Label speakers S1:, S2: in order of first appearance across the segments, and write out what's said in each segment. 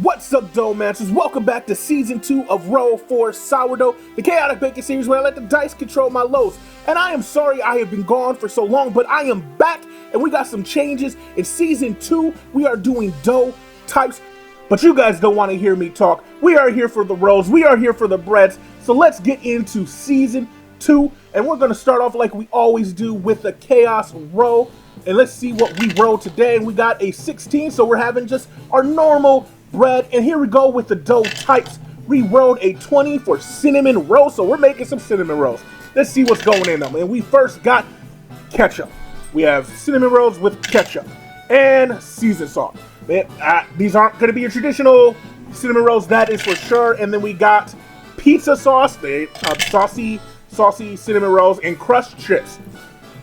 S1: What's up, Dough Masters? Welcome back to Season 2 of Roll for Sourdough, the chaotic baking series where I let the dice control my loaves. And I am sorry I have been gone for so long, but I am back, and we got some changes. In Season 2, we are doing dough types, but you guys don't want to hear me talk. We are here for the rolls, we are here for the breads, so let's get into Season 2, and we're going to start off like we always do with the Chaos Roll. And let's see what we rolled today, and we got a 16, so we're having just our normal bread. And here we go with the dough types. We rolled a 20 for cinnamon rolls, so we're making some cinnamon rolls. Let's see what's going in them. And we first got ketchup. We have cinnamon rolls with ketchup and seasoned salt. Man, these aren't going to be your traditional cinnamon rolls, that is for sure. And then we got pizza sauce, saucy cinnamon rolls, and crushed chips.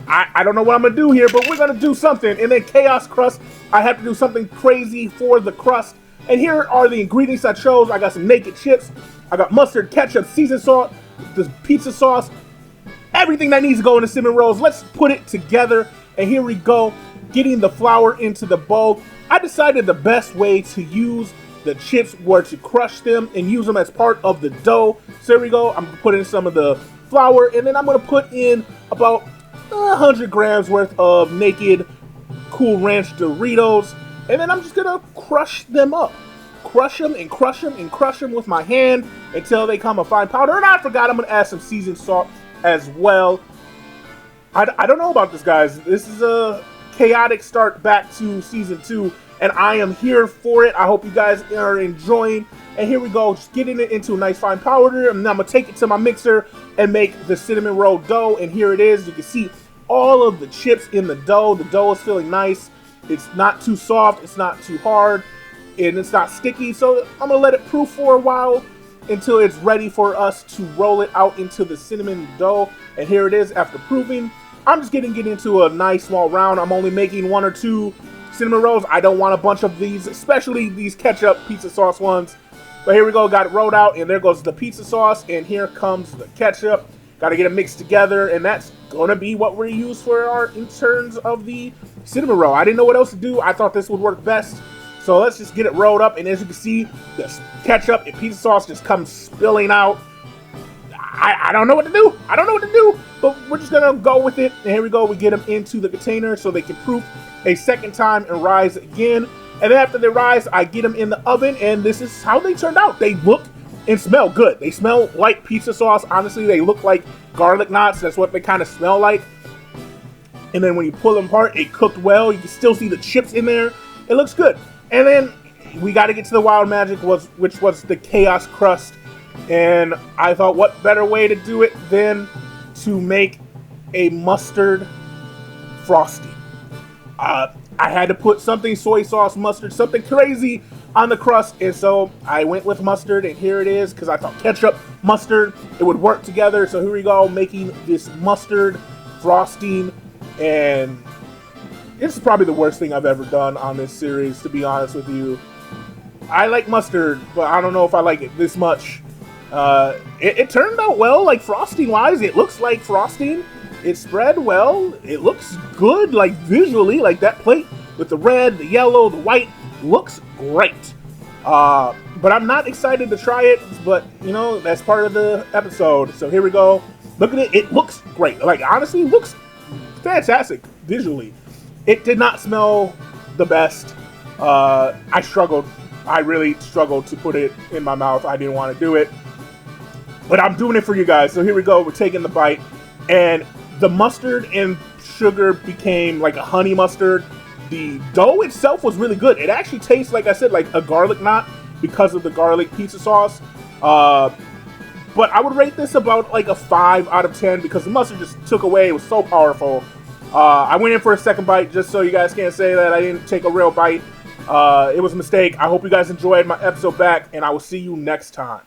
S1: I don't know what I'm going to do here, but we're going to do something. And then chaos crust, I have to do something crazy for the crust. And here are the ingredients I chose. I got some naked chips. I got mustard, ketchup, seasoned salt, the pizza sauce, everything that needs to go in the cinnamon rolls. Let's put it together. And here we go, getting the flour into the bowl. I decided the best way to use the chips were to crush them and use them as part of the dough. So here we go. I'm going to put in some of the flour, and then I'm going to put in about 100 grams worth of naked Cool Ranch Doritos. And then I'm just going to crush them up. Crush them and crush them and crush them with my hand until they come a fine powder. And I forgot I'm going to add some seasoned salt as well. I don't know about this, guys. This is a chaotic start back to Season 2. And I am here for it. I hope you guys are enjoying. And here we go. Just getting it into a nice fine powder. And I'm going to take it to my mixer and make the cinnamon roll dough. And here it is. You can see all of the chips in the dough. The dough is feeling nice. It's not too soft, it's not too hard, and it's not sticky. So I'm gonna let it proof for a while until it's ready for us to roll it out into the cinnamon dough. And here it is after proofing. I'm just getting it into a nice small round. I'm only making 1 or 2 cinnamon rolls. I don't want a bunch of these, especially these ketchup pizza sauce ones. But here we go, got it rolled out, and there goes the pizza sauce, and here comes the ketchup. Got to get it mixed together, and that's going to be what we use for our in terms of the cinnamon roll. I didn't know what else to do. I thought this would work best. So let's just get it rolled up, and as you can see, the ketchup and pizza sauce just comes spilling out. I don't know what to do. I don't know what to do, but we're just going to go with it. And here we go. We get them into the container so they can proof a second time and rise again. And then after they rise, I get them in the oven, and this is how they turned out. They look and smell good. They smell like pizza sauce. Honestly, they look like garlic knots. That's what they kind of smell like. And then when you pull them apart, it cooked well. You can still see the chips in there. It looks good. And then we got to get to the wild magic, which was the chaos crust. And I thought, what better way to do it than to make a mustard frosty. I had to put something soy sauce, mustard, something crazy on the crust, and so I went with mustard, and here it is, because I thought ketchup, mustard, it would work together. So here we go, making this mustard frosting, and this is probably the worst thing I've ever done on this series, to be honest with you. I like mustard, but I don't know if I like it this much. It turned out well, like frosting wise. It looks like frosting. It spread well. It looks good, like visually, like that plate with the red, the yellow, the white looks great. But I'm not excited to try it, but you know, that's part of the episode. So here we go. Look at it. It looks great. Like, honestly, it looks fantastic visually. It did not smell the best. I struggled. I really struggled to put it in my mouth. I didn't want to do it, but I'm doing it for you guys. So here we go. We're taking the bite, and the mustard and sugar became like a honey mustard. The dough itself was really good. It actually tastes, like I said, like a garlic knot because of the garlic pizza sauce. But I would rate this about like a 5 out of 10 because the mustard just took away. It was so powerful. I went in for a second bite just so you guys can't say that I didn't take a real bite. It was a mistake. I hope you guys enjoyed my episode back, and I will see you next time.